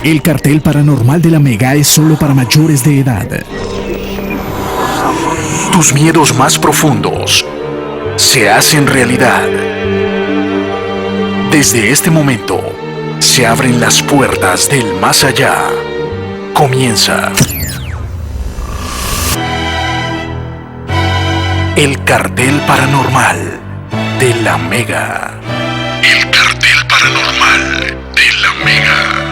El cartel paranormal de la Mega es solo para mayores de edad. Tus miedos más profundos se hacen realidad. Desde este momento, se abren las puertas del más allá. Comienza el cartel paranormal de la Mega. El cartel paranormal de la Mega.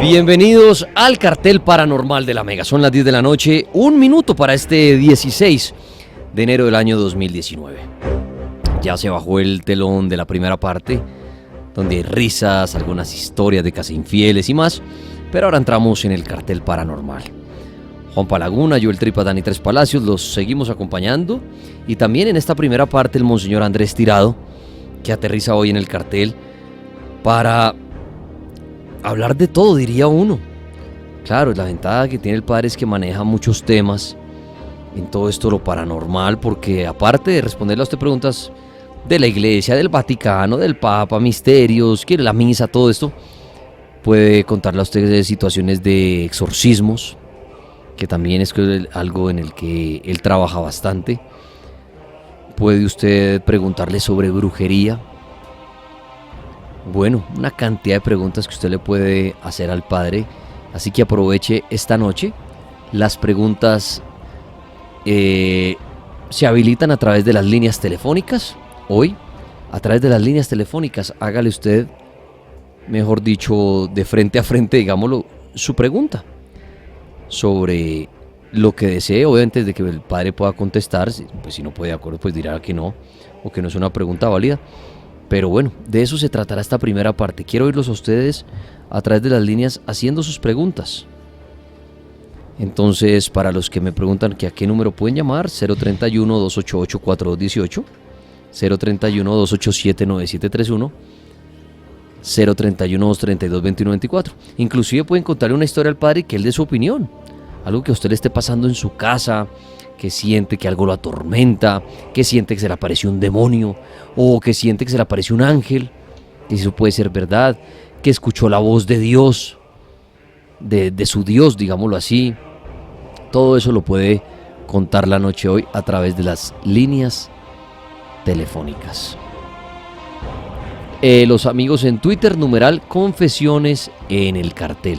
Bienvenidos al cartel paranormal de la Mega. Son las 10 de la noche, un minuto para este 16 de enero del año 2019. Ya se bajó el telón de la primera parte, donde hay risas, algunas historias de casi infieles y más, pero ahora entramos en el cartel paranormal. Juan Palaguna, yo el Tripa, Dani Tres Palacios, los seguimos acompañando, y también en esta primera parte el Monseñor Andrés Tirado, que aterriza hoy en el cartel para hablar de todo, diría uno. Claro, la ventaja que tiene el padre es que maneja muchos temas en todo esto lo paranormal, porque aparte de responderle a usted preguntas de la iglesia, del Vaticano, del Papa, misterios, quiere la misa, todo esto, puede contarle a usted de situaciones de exorcismos, que también es algo en el que él trabaja bastante. Puede usted preguntarle sobre brujería. Bueno, una cantidad de preguntas que usted le puede hacer al padre, así que aproveche esta noche. Las preguntas se habilitan a través de las líneas telefónicas. Hoy, a través de las líneas telefónicas, hágale usted, mejor dicho, de frente a frente, digámoslo, su pregunta sobre lo que desee, obviamente desde que el padre pueda contestar. Pues si no puede de acuerdo, pues dirá que no, o que no es una pregunta válida. Pero bueno, de eso se tratará esta primera parte. Quiero oírlos a ustedes a través de las líneas haciendo sus preguntas. Entonces, para los que me preguntan que a qué número pueden llamar, 031-288-4218, 031-287-9731, 031-232-2124. Inclusive pueden contarle una historia al padre que él dé su opinión. Algo que a usted le esté pasando en su casa, que siente que algo lo atormenta, que siente que se le apareció un demonio, o que siente que se le apareció un ángel, que eso puede ser verdad, que escuchó la voz de Dios, de su Dios, digámoslo así. Todo eso lo puede contar la noche hoy a través de las líneas telefónicas. los amigos en Twitter, numeral confesiones en el cartel.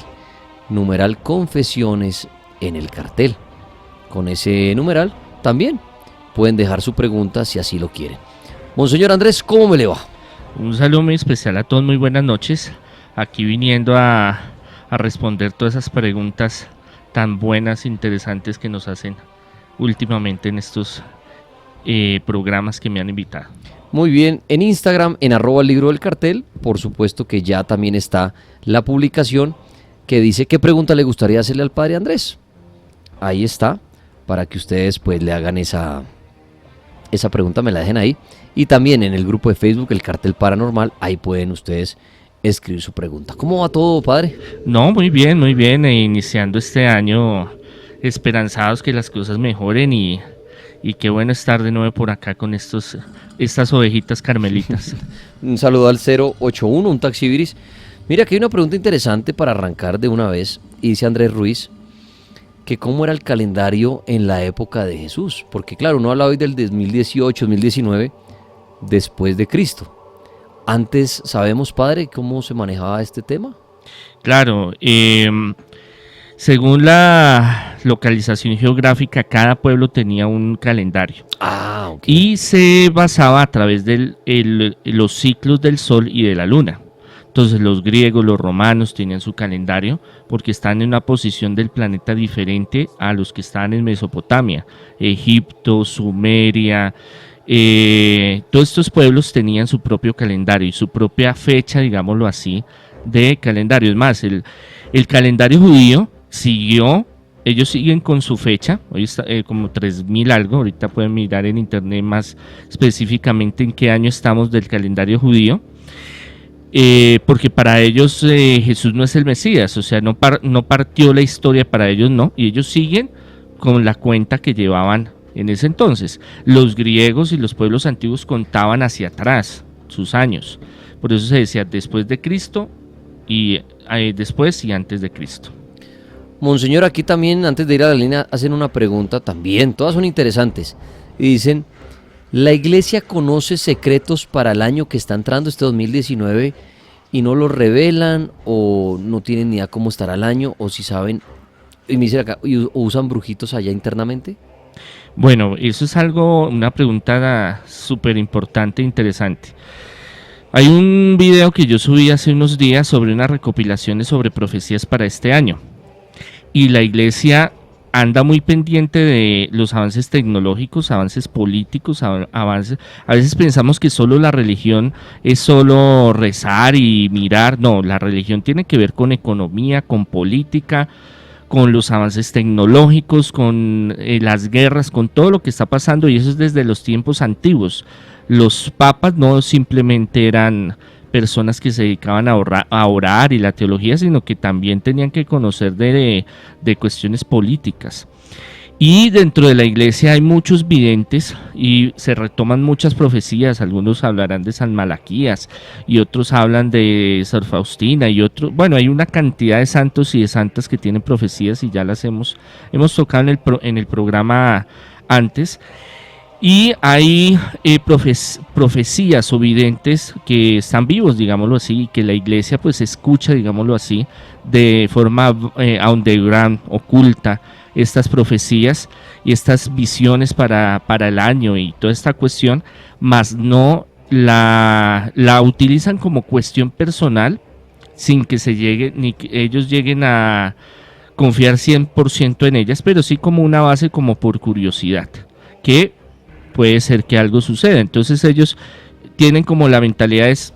Numeral confesiones en el cartel. Con ese numeral también pueden dejar su pregunta si así lo quieren. Monseñor Andrés, ¿cómo me le va? Un saludo muy especial a todos, muy buenas noches. Aquí viniendo a responder todas esas preguntas tan buenas, interesantes que nos hacen últimamente en estos programas que me han invitado. Muy bien, en Instagram, en @libro del cartel, por supuesto que ya también está la publicación que dice qué pregunta le gustaría hacerle al padre Andrés. Ahí está, para que ustedes pues le hagan esa pregunta, me la dejen ahí. Y también en el grupo de Facebook, el Cartel Paranormal, ahí pueden ustedes escribir su pregunta. ¿Cómo va todo, padre? No, muy bien, iniciando este año, esperanzados que las cosas mejoren y qué bueno estar de nuevo por acá con estas ovejitas carmelitas. Un saludo al 081, un taxi Iris. Mira, que hay una pregunta interesante para arrancar de una vez. Y dice Andrés Ruiz, que cómo era el calendario en la época de Jesús. Porque claro, uno habla hoy del 2018, 2019, después de Cristo. Antes, ¿sabemos, padre, cómo se manejaba este tema? Claro, según la localización geográfica, cada pueblo tenía un calendario. Ah, ok. Y se basaba a través de los ciclos del sol y de la luna. Entonces los griegos, los romanos tenían su calendario porque están en una posición del planeta diferente a los que estaban en Mesopotamia, Egipto, Sumeria. Todos estos pueblos tenían su propio calendario y su propia fecha, digámoslo así, de calendario. Es más, el calendario judío siguió, ellos siguen con su fecha, hoy está como 3000 algo, ahorita pueden mirar en internet más específicamente en qué año estamos del calendario judío. Porque para ellos Jesús no es el Mesías, o sea, no partió la historia para ellos, no, y ellos siguen con la cuenta que llevaban en ese entonces. Los griegos y los pueblos antiguos contaban hacia atrás sus años, por eso se decía después de Cristo y después y antes de Cristo. Monseñor, aquí también, antes de ir a la línea, hacen una pregunta también, todas son interesantes, y dicen, ¿la iglesia conoce secretos para el año que está entrando, este 2019, y no los revelan, o no tienen ni idea cómo estará el año, o si saben, y me dicen acá, ¿o usan brujitos allá internamente? Bueno, eso es una pregunta súper importante e interesante. Hay un video que yo subí hace unos días sobre unas recopilaciones sobre profecías para este año. Y la iglesia anda muy pendiente de los avances tecnológicos, avances políticos, avances. A veces pensamos que solo la religión es solo rezar y mirar. No, la religión tiene que ver con economía, con política, con los avances tecnológicos, con las guerras, con todo lo que está pasando, y eso es desde los tiempos antiguos. Los papas no simplemente eran personas que se dedicaban a orar y la teología, sino que también tenían que conocer de cuestiones políticas. Y dentro de la iglesia hay muchos videntes y se retoman muchas profecías. Algunos hablarán de San Malaquías y otros hablan de Sor Faustina y otros. Bueno, hay una cantidad de santos y de santas que tienen profecías y ya las hemos tocado en el programa antes. Y hay profecías o videntes que están vivos, digámoslo así, y que la iglesia pues escucha, digámoslo así, de forma underground, oculta, estas profecías y estas visiones para el año y toda esta cuestión, más no la utilizan como cuestión personal sin que ni que ellos lleguen a confiar 100% en ellas, pero sí como una base, como por curiosidad, que puede ser que algo suceda. Entonces ellos tienen como la mentalidad es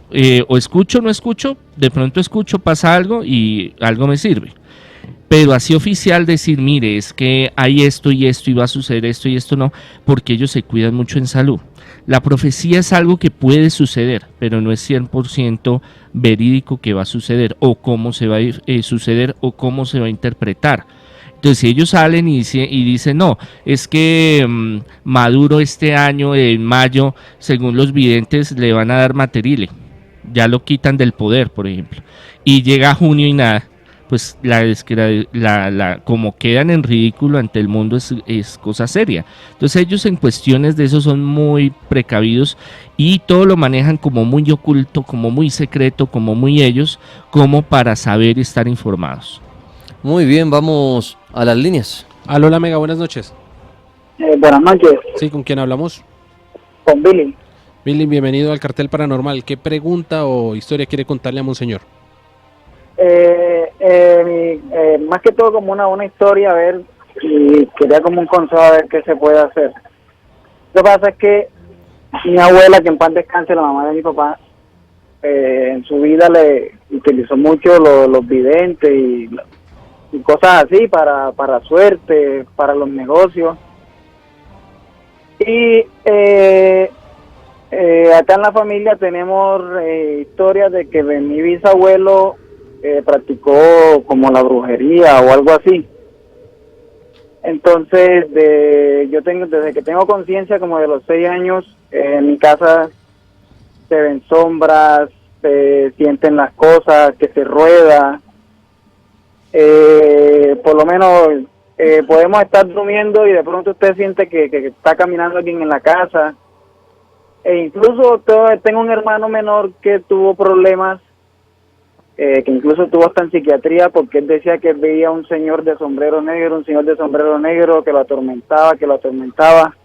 o escucho o no escucho, de pronto escucho, pasa algo y algo me sirve. Pero así oficial decir, mire, es que hay esto y esto y va a suceder esto y esto no, porque ellos se cuidan mucho en salud. La profecía es algo que puede suceder, pero no es 100% verídico que va a suceder, o cómo se va a suceder, o cómo se va a interpretar. Entonces, si ellos salen y dicen, no, es que Maduro este año, en mayo, según los videntes, le van a dar materile, ya lo quitan del poder, por ejemplo, y llega junio y nada, pues como quedan en ridículo ante el mundo es cosa seria. Entonces ellos en cuestiones de eso son muy precavidos y todo lo manejan como muy oculto, como muy secreto, como muy ellos, como para saber y estar informados. Muy bien, vamos a las líneas. Aló, la Mega, buenas noches. Buenas noches, Sí, ¿con quién hablamos? con Billy. Billy, bienvenido al Cartel Paranormal. ¿Qué pregunta o historia quiere contarle a Monseñor? Más que todo como una historia, a ver, y quería como un consejo a ver qué se puede hacer. Lo que pasa es que mi abuela, que en paz descanse, la mamá de mi papá, en su vida le utilizó mucho los videntes y cosas así para suerte, para los negocios. Y acá en la familia tenemos historias de que mi bisabuelo practicó como la brujería o algo así. Entonces, desde que tengo conciencia, como de los 6 años, en mi casa se ven sombras, se sienten las cosas, que se rueda. Por lo menos podemos estar durmiendo y de pronto usted siente que está caminando alguien en la casa. E incluso tengo un hermano menor que tuvo problemas, que incluso estuvo hasta en psiquiatría porque él decía que veía un señor de sombrero negro que lo atormentaba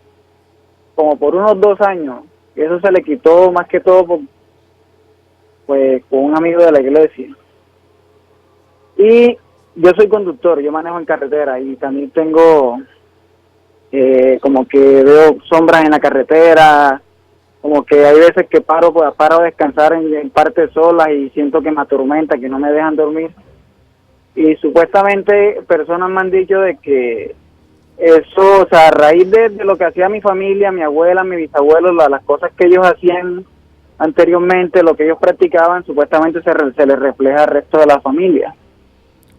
como por unos 2 años. Y eso se le quitó más que todo pues con un amigo de la iglesia. Y yo soy conductor, yo manejo en carretera y también tengo como que veo sombras en la carretera, como que hay veces que paro a descansar en partes solas y siento que me atormenta, que no me dejan dormir. Y supuestamente personas me han dicho de que eso, o sea, a raíz de lo que hacía mi familia, mi abuela, mi bisabuelo, las cosas que ellos hacían anteriormente, lo que ellos practicaban, supuestamente se les refleja al resto de la familia.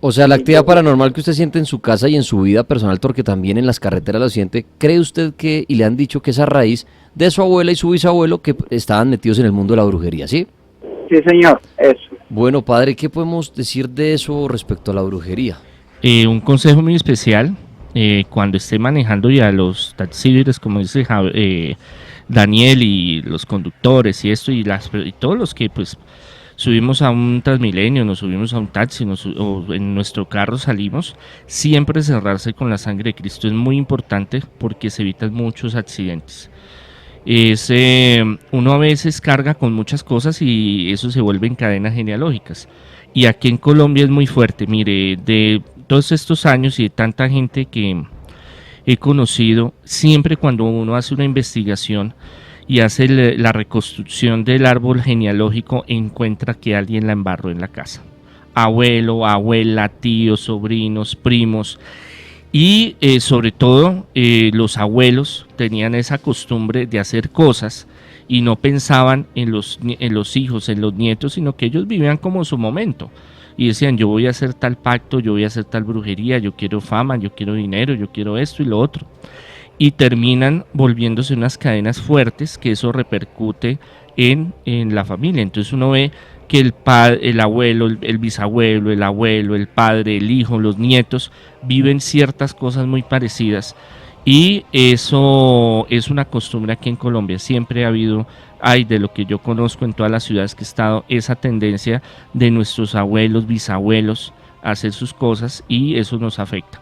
O sea, la actividad paranormal que usted siente en su casa y en su vida personal, porque también en las carreteras lo siente, ¿cree usted que, y le han dicho que es a raíz de su abuela y su bisabuelo que estaban metidos en el mundo de la brujería, sí? Sí, señor, eso. Bueno, padre, ¿qué podemos decir de eso respecto a la brujería? Un consejo muy especial, cuando esté manejando ya los taxímetros, como dice Daniel, y los conductores y esto, y todos los que pues subimos a un Transmilenio, nos subimos a un taxi, o en nuestro carro salimos, siempre cerrarse con la sangre de Cristo es muy importante porque se evitan muchos accidentes. Uno a veces carga con muchas cosas y eso se vuelve en cadenas genealógicas. Y aquí en Colombia es muy fuerte, mire, de todos estos años y de tanta gente que he conocido, siempre cuando uno hace una investigación y hace la reconstrucción del árbol genealógico, encuentra que alguien la embarró en la casa. Abuelo, abuela, tíos, sobrinos, primos. Y sobre todo los abuelos tenían esa costumbre de hacer cosas y no pensaban en los hijos, en los nietos, sino que ellos vivían como su momento. Y decían, yo voy a hacer tal pacto, yo voy a hacer tal brujería, yo quiero fama, yo quiero dinero, yo quiero esto y lo otro. Y terminan volviéndose unas cadenas fuertes que eso repercute en la familia. Entonces uno ve que el abuelo, el bisabuelo, el abuelo, el padre, el hijo, los nietos viven ciertas cosas muy parecidas. Y eso es una costumbre aquí en Colombia. Siempre hay de lo que yo conozco en todas las ciudades que he estado, esa tendencia de nuestros abuelos, bisabuelos a hacer sus cosas y eso nos afecta.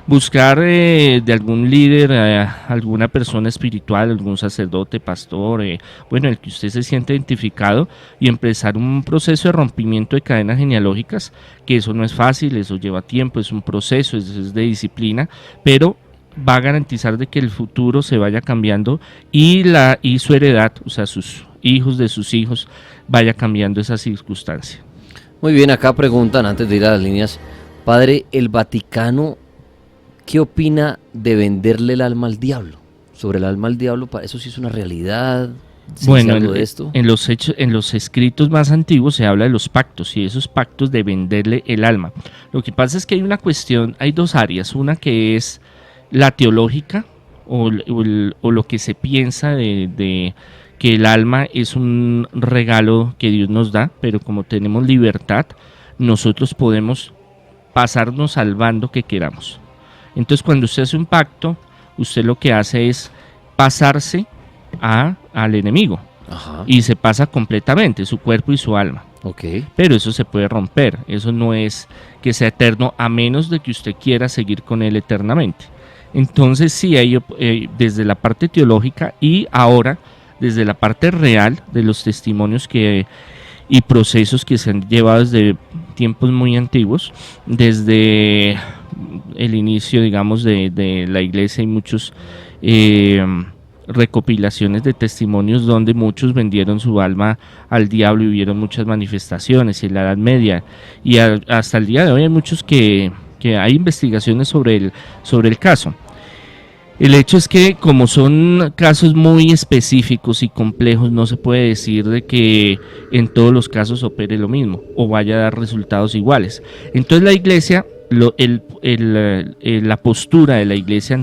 Buscar de algún líder, alguna persona espiritual, algún sacerdote, pastor, bueno, el que usted se siente identificado y empezar un proceso de rompimiento de cadenas genealógicas, que eso no es fácil, eso lleva tiempo, es un proceso, es de disciplina, pero va a garantizar de que el futuro se vaya cambiando y su heredad, o sea, sus hijos de sus hijos, vaya cambiando esa circunstancia. Muy bien, acá preguntan, antes de ir a las líneas, padre, ¿el Vaticano qué opina de venderle el alma al diablo? Sobre el alma al diablo, ¿eso sí es una realidad? Bueno, de esto? En los escritos más antiguos se habla de los pactos y esos pactos de venderle el alma. Lo que pasa es que hay dos áreas, una que es la teológica o lo que se piensa de que el alma es un regalo que Dios nos da, pero como tenemos libertad, nosotros podemos pasarnos al bando que queramos. Entonces, cuando usted hace un pacto, usted lo que hace es pasarse al enemigo. Ajá. Y se pasa completamente, su cuerpo y su alma. Ok. Pero eso se puede romper, eso no es que sea eterno, a menos de que usted quiera seguir con él eternamente. Entonces sí, desde la parte teológica y ahora desde la parte real de los testimonios y procesos que se han llevado desde tiempos muy antiguos, desde el inicio, digamos, de la iglesia, hay muchos recopilaciones de testimonios donde muchos vendieron su alma al diablo y vieron muchas manifestaciones en la Edad Media, y hasta el día de hoy hay muchos que hay investigaciones sobre el caso. El hecho es que, como son casos muy específicos y complejos, no se puede decir de que en todos los casos opere lo mismo o vaya a dar resultados iguales. Entonces la iglesia, la postura de la iglesia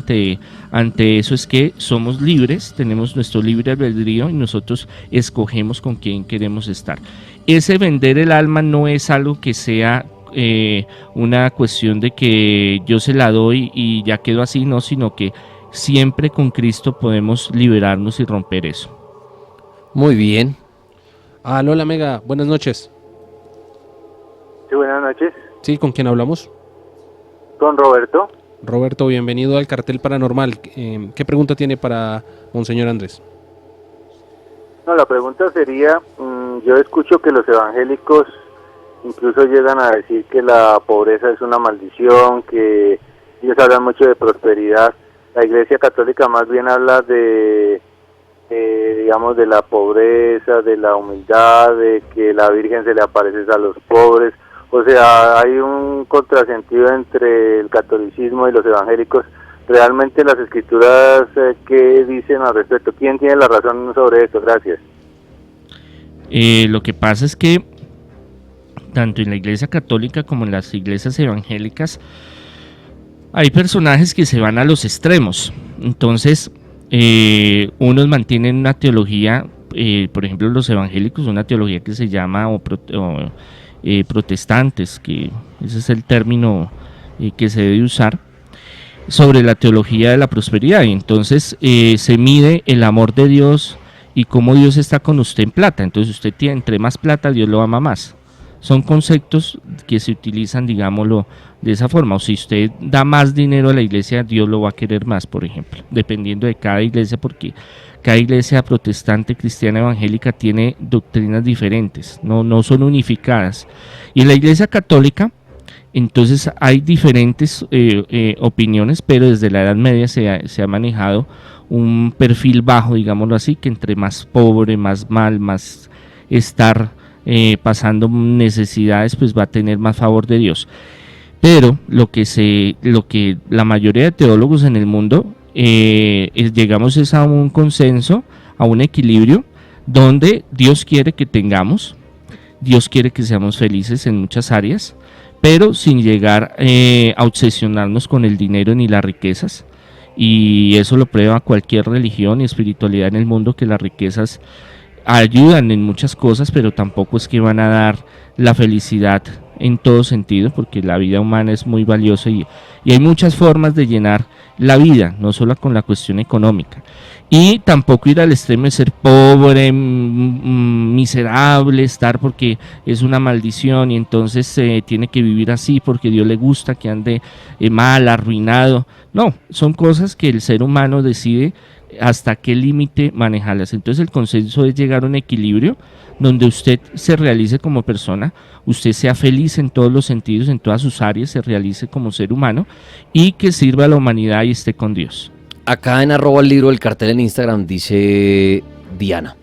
ante eso es que somos libres, tenemos nuestro libre albedrío y nosotros escogemos con quién queremos estar. Ese vender el alma no es algo que sea una cuestión de que yo se la doy y ya quedo así, no, sino que siempre con Cristo podemos liberarnos y romper eso. Muy bien. Aló, la Mega, buenas noches. Sí, buenas noches. Sí, ¿con quién hablamos? Con Roberto. Roberto, bienvenido al Cartel Paranormal. ¿Qué pregunta tiene para Monseñor Andrés? No, la pregunta sería, yo escucho que los evangélicos incluso llegan a decir que la pobreza es una maldición, que ellos hablan mucho de prosperidad. La Iglesia Católica más bien habla digamos, de la pobreza, de la humildad, de que la Virgen se le aparece a los pobres. O sea, hay un contrasentido entre el catolicismo y los evangélicos. Realmente las escrituras, ¿qué dicen al respecto? ¿Quién tiene la razón sobre esto? Gracias. Lo que pasa es que tanto en la Iglesia Católica como en las iglesias evangélicas hay personajes que se van a los extremos. Entonces, unos mantienen una teología, por ejemplo los evangélicos, una teología que se llama protestantes, que ese es el término que se debe usar, sobre la teología de la prosperidad. Y entonces se mide el amor de Dios y cómo Dios está con usted en plata. Entonces usted tiene, entre más plata, Dios lo ama más. Son conceptos que se utilizan, digámoslo, de esa forma. O si usted da más dinero a la iglesia, Dios lo va a querer más, por ejemplo, dependiendo de cada iglesia, porque cada iglesia protestante, cristiana, evangélica tiene doctrinas diferentes, no son unificadas. Y en la iglesia católica, entonces hay diferentes opiniones, pero desde la Edad Media se ha manejado un perfil bajo, digámoslo así, que entre más pobre, más mal, más estar pasando necesidades, pues va a tener más favor de Dios. Pero lo que la mayoría de teólogos en el mundo llegamos es a un consenso, a un equilibrio, donde Dios quiere que tengamos, Dios quiere que seamos felices en muchas áreas, pero sin llegar a obsesionarnos con el dinero ni las riquezas. Y eso lo prueba cualquier religión y espiritualidad en el mundo, que las riquezas ayudan en muchas cosas, pero tampoco es que van a dar la felicidad en todo sentido, porque la vida humana es muy valiosa y hay muchas formas de llenar la vida, no solo con la cuestión económica. Y tampoco ir al extremo de ser pobre, miserable, estar porque es una maldición y entonces tiene que vivir así porque Dios le gusta que ande mal, arruinado. No, son cosas que el ser humano decide hasta qué límite manejarlas. Entonces el consenso es llegar a un equilibrio donde usted se realice como persona, usted sea feliz en todos los sentidos, en todas sus áreas, se realice como ser humano y que sirva a la humanidad y esté con Dios. Acá en @el libro del cartel en Instagram dice Diana: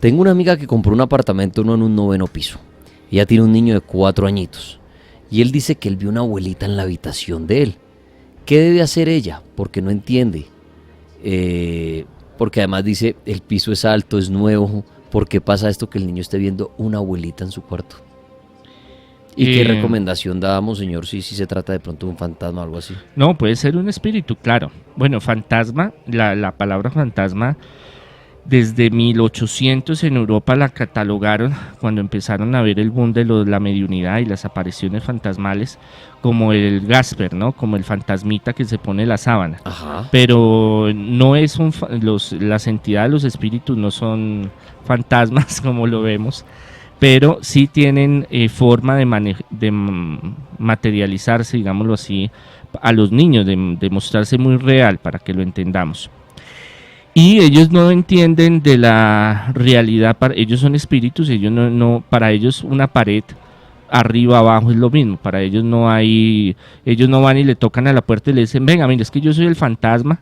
tengo una amiga que compró un apartamento en un 9º piso. Ella tiene un niño de 4 añitos y él dice que él vio una abuelita en la habitación de él. ¿Qué debe hacer ella? Porque no entiende. Porque además dice, el piso es alto, es nuevo. ¿Por qué pasa esto que el niño esté viendo una abuelita en su cuarto? ¿Y qué recomendación damos, señor, si se trata de pronto de un fantasma o algo así? No, puede ser un espíritu, claro. Bueno, fantasma, la palabra fantasma Desde 1800 en Europa la catalogaron, cuando empezaron a ver el boom de la mediunidad y las apariciones fantasmales, como el Gasper, ¿no? Como el fantasmita que se pone la sábana. Ajá. Pero no es las entidades, los espíritus no son fantasmas como lo vemos, pero sí tienen forma de materializarse, digámoslo así, a los niños, de mostrarse muy real para que lo entendamos. Y ellos no entienden de la realidad, ellos son espíritus, ellos para ellos una pared arriba, abajo es lo mismo, para ellos no hay, ellos no van y le tocan a la puerta y le dicen, venga, mire, es que yo soy el fantasma,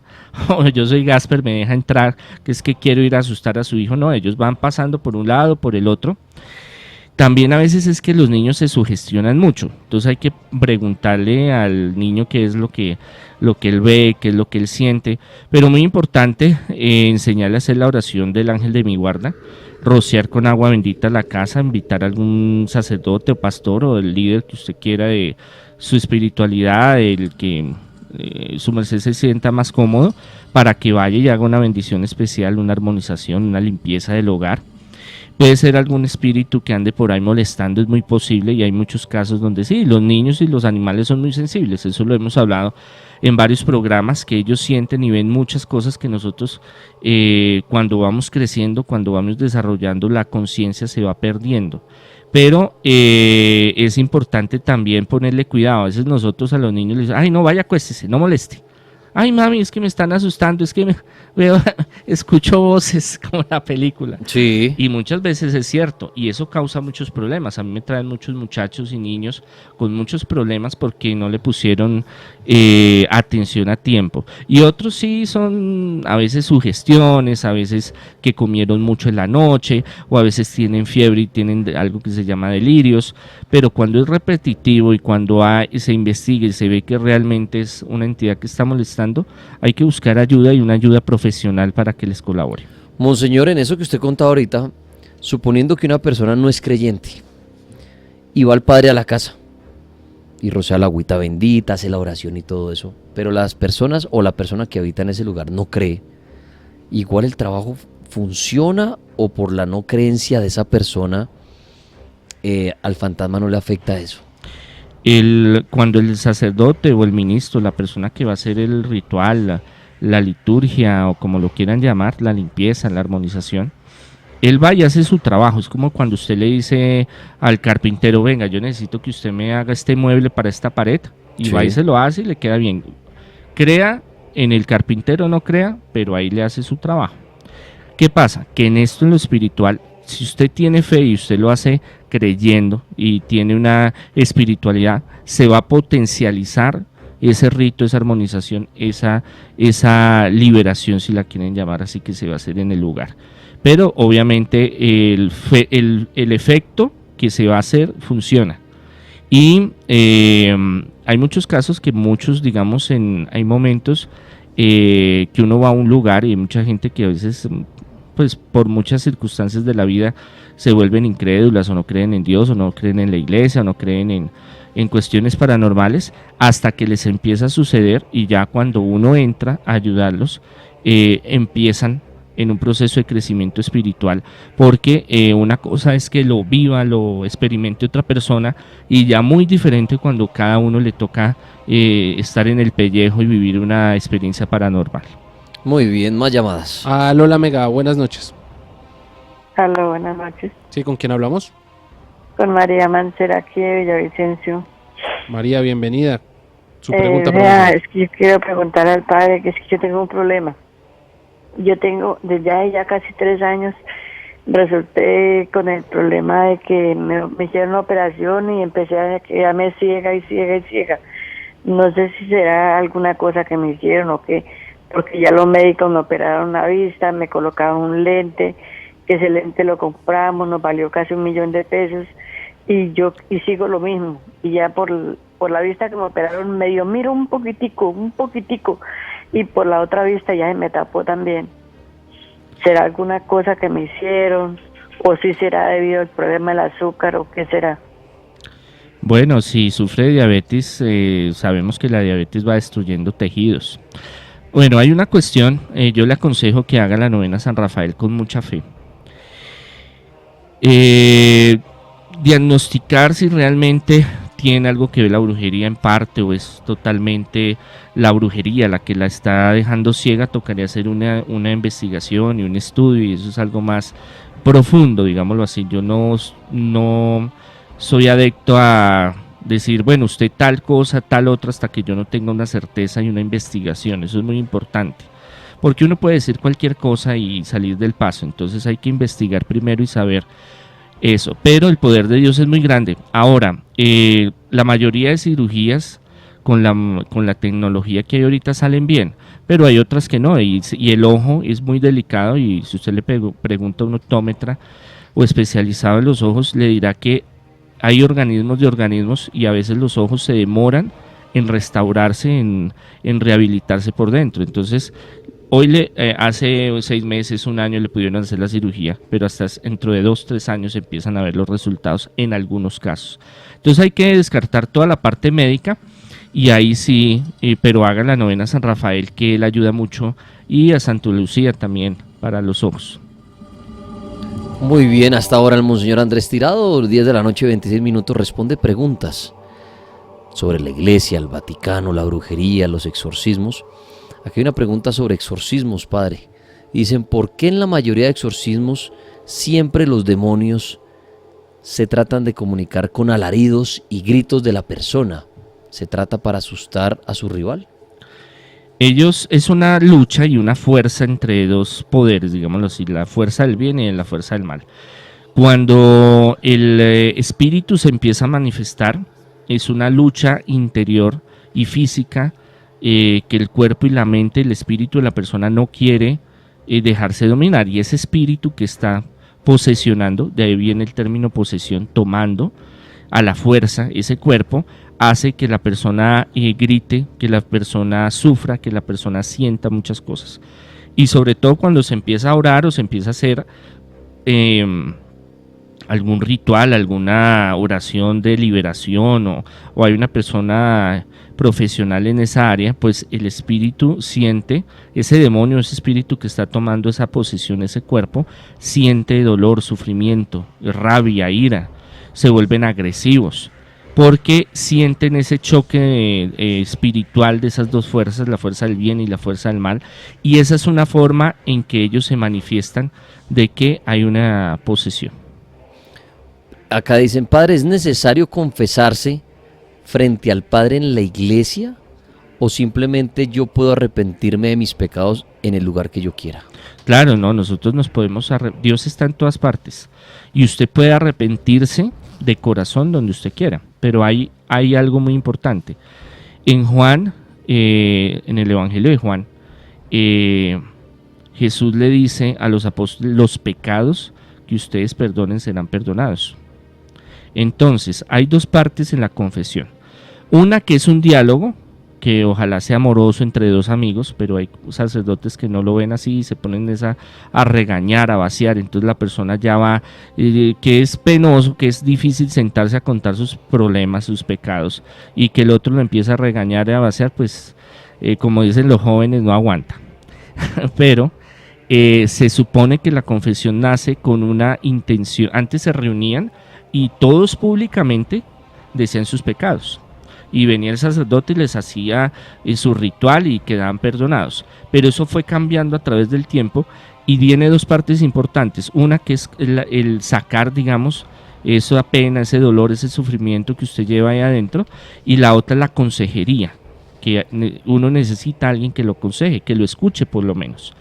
o yo soy Gasper, me deja entrar, que es que quiero ir a asustar a su hijo. No, ellos van pasando por un lado, por el otro. También a veces es que los niños se sugestionan mucho, entonces hay que preguntarle al niño qué es lo que él ve, qué es lo que él siente, pero muy importante enseñarle a hacer la oración del ángel de mi guarda, rociar con agua bendita la casa, invitar a algún sacerdote o pastor o el líder que usted quiera de su espiritualidad, el que su merced se sienta más cómodo, para que vaya y haga una bendición especial, una armonización, una limpieza del hogar. Puede ser algún espíritu que ande por ahí molestando, es muy posible, y hay muchos casos donde sí, los niños y los animales son muy sensibles, eso lo hemos hablado en varios programas, que ellos sienten y ven muchas cosas que nosotros cuando vamos creciendo, cuando vamos desarrollando la conciencia se va perdiendo. Pero es importante también ponerle cuidado. A veces nosotros a los niños les decimos, ay no, vaya, acuéstese, no moleste. Ay mami, es que me están asustando, es que escucho voces como la película. Sí. Y muchas veces es cierto, y eso causa muchos problemas. A mí me traen muchos muchachos y niños con muchos problemas porque no le pusieron atención a tiempo. Y otros sí son a veces sugestiones, a veces que comieron mucho en la noche, o a veces tienen fiebre y tienen algo que se llama delirios. Pero cuando es repetitivo y cuando se investiga y se ve que realmente es una entidad que está molestando, hay que buscar ayuda y una ayuda profesional para que les colabore. Monseñor, en eso que usted contaba ahorita, suponiendo que una persona no es creyente y va al padre a la casa y rocea la agüita bendita, hace la oración y todo eso, pero las personas o la persona que habita en ese lugar no cree, igual el trabajo funciona, o por la no creencia de esa persona al fantasma no le afecta eso. Cuando el sacerdote o el ministro, la persona que va a hacer el ritual, la liturgia o como lo quieran llamar, la limpieza, la armonización, él va y hace su trabajo. Es como cuando usted le dice al carpintero, venga, yo necesito que usted me haga este mueble para esta pared, y Sí. va y se lo hace y le queda bien. Crea en el carpintero, no crea, pero ahí le hace su trabajo. ¿Qué pasa? Que en esto, en lo espiritual, si usted tiene fe y usted lo hace creyendo y tiene una espiritualidad, se va a potencializar ese rito, esa armonización, esa liberación, si la quieren llamar así, que se va a hacer en el lugar. Pero obviamente el efecto que se va a hacer funciona. Y hay muchos casos que digamos, hay momentos que uno va a un lugar y hay mucha gente que a veces, pues por muchas circunstancias de la vida, se vuelven incrédulas o no creen en Dios o no creen en la iglesia o no creen en cuestiones paranormales, hasta que les empieza a suceder, y ya cuando uno entra a ayudarlos, empiezan en un proceso de crecimiento espiritual, porque una cosa es que lo viva, lo experimente otra persona, y ya muy diferente cuando cada uno le toca estar en el pellejo y vivir una experiencia paranormal. Muy bien, más llamadas. Aló, la Mega, buenas noches. Hola, buenas noches. ¿Sí, con quién hablamos? Con María Mancera, aquí de Villavicencio. María, bienvenida. Su pregunta, Es que yo quiero preguntar al padre, que es que yo tengo un problema. Yo tengo, desde ya casi 3 años, resulté con el problema de que me hicieron una operación y empecé a quedarme ciega y ciega y ciega. No sé si será alguna cosa que me hicieron o qué, porque ya los médicos me operaron la vista, me colocaron un lente, que ese lente lo compramos, nos valió casi $1.000.000 de pesos, y sigo lo mismo. Y ya por la vista que me operaron medio miro un poquitico, y por la otra vista ya se me tapó también. ¿Será alguna cosa que me hicieron? ¿O si será debido al problema del azúcar o qué será? Bueno, si sufre de diabetes, sabemos que la diabetes va destruyendo tejidos. Bueno, hay una cuestión, yo le aconsejo que haga la novena San Rafael con mucha fe. Diagnosticar si realmente tiene algo que ver la brujería en parte o es totalmente la brujería la que la está dejando ciega, tocaría hacer una investigación y un estudio, y eso es algo más profundo, digámoslo así. Yo no soy adepto a decir, bueno, usted tal cosa, tal otra, hasta que yo no tenga una certeza y una investigación. Eso es muy importante, porque uno puede decir cualquier cosa y salir del paso. Entonces hay que investigar primero y saber eso, pero el poder de Dios es muy grande. Ahora, la mayoría de cirugías con la tecnología que hay ahorita salen bien, pero hay otras que no, y el ojo es muy delicado, y si usted le pregunta a un optómetra o especializado en los ojos, le dirá que hay organismos de organismos, y a veces los ojos se demoran en restaurarse, en rehabilitarse por dentro. Entonces, hoy hace 6 meses, un año le pudieron hacer la cirugía, pero hasta dentro de 2-3 años empiezan a ver los resultados en algunos casos. Entonces hay que descartar toda la parte médica, y ahí sí, pero haga la novena San Rafael, que él ayuda mucho, y a Santa Lucía también para los ojos. Muy bien, hasta ahora el Monseñor Andrés Tirado, 10 de la noche, 26 minutos, responde preguntas sobre la iglesia, el Vaticano, la brujería, los exorcismos. Aquí hay una pregunta sobre exorcismos, padre. Dicen, ¿por qué en la mayoría de exorcismos siempre los demonios se tratan de comunicar con alaridos y gritos de la persona? ¿Se trata para asustar a su rival? Es una lucha y una fuerza entre dos poderes, digámoslo así, la fuerza del bien y la fuerza del mal. Cuando el espíritu se empieza a manifestar, es una lucha interior y física, que el cuerpo y la mente, el espíritu de la persona no quiere dejarse dominar, y ese espíritu que está posesionando, de ahí viene el término posesión, tomando a la fuerza ese cuerpo, hace que la persona grite, que la persona sufra, que la persona sienta muchas cosas. Y sobre todo cuando se empieza a orar o se empieza a hacer algún ritual, alguna oración de liberación, o hay una persona profesional en esa área, pues el espíritu siente, ese demonio, ese espíritu que está tomando esa posesión, ese cuerpo, siente dolor, sufrimiento, rabia, ira, se vuelven agresivos, porque sienten ese choque espiritual de esas dos fuerzas, la fuerza del bien y la fuerza del mal, y esa es una forma en que ellos se manifiestan de que hay una posesión. Acá dicen, padre, ¿es necesario confesarse frente al Padre en la iglesia, o simplemente yo puedo arrepentirme de mis pecados en el lugar que yo quiera? Claro, no, nosotros nos podemos Dios está en todas partes, y usted puede arrepentirse de corazón donde usted quiera, pero hay algo muy importante. En Juan, en el Evangelio de Juan, Jesús le dice a los apóstoles, los pecados que ustedes perdonen serán perdonados. Entonces, hay dos partes en la confesión. Una que es un diálogo, que ojalá sea amoroso entre dos amigos, pero hay sacerdotes que no lo ven así y se ponen a regañar, a vaciar. Entonces la persona ya va, que es penoso, que es difícil sentarse a contar sus problemas, sus pecados, y que el otro lo empieza a regañar y a vaciar, pues como dicen los jóvenes, no aguanta. Pero se supone que la confesión nace con una intención. Antes se reunían y todos públicamente decían sus pecados, y venía el sacerdote y les hacía su ritual y quedaban perdonados. Pero eso fue cambiando a través del tiempo, y tiene dos partes importantes. Una que es el sacar, digamos, esa pena, ese dolor, ese sufrimiento que usted lleva ahí adentro, y la otra es la consejería, que uno necesita a alguien que lo aconseje, que lo escuche por lo menos.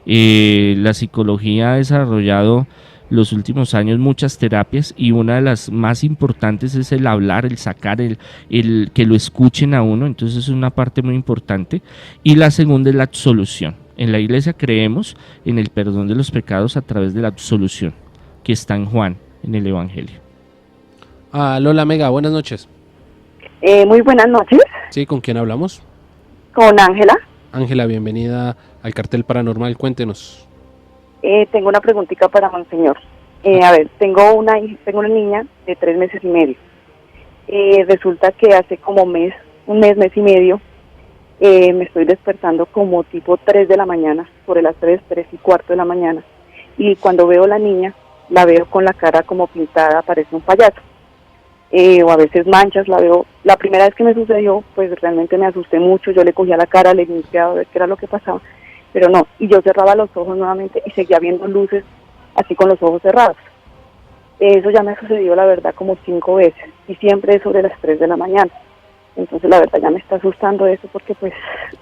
La psicología ha desarrollado los últimos años muchas terapias, y una de las más importantes es el hablar, el sacar, el que lo escuchen a uno. Entonces es una parte muy importante. Y la segunda es la absolución. En la iglesia creemos en el perdón de los pecados a través de la absolución, que está en Juan, en el Evangelio. Lola Mega, buenas noches. Muy buenas noches. Sí, ¿con quién hablamos? Con Ángela. Ángela, bienvenida al Cartel Paranormal, cuéntenos. Tengo una preguntita para Monseñor. A ver, tengo una niña de 3 meses y medio. Resulta que hace como un mes y medio, Me estoy despertando como tipo 3 de la mañana, sobre las 3:45 de la mañana. Y cuando veo a la niña, la veo con la cara como pintada, parece un payaso. O a veces manchas, la veo. La primera vez que me sucedió, pues realmente me asusté mucho, yo le cogía la cara, le limpiaba a ver qué era lo que pasaba, pero no, y yo cerraba los ojos nuevamente y seguía viendo luces así con los ojos cerrados. Eso ya me ha sucedido, la verdad, como 5 veces, y siempre es sobre las 3 de la mañana. Entonces, la verdad, ya me está asustando eso, porque pues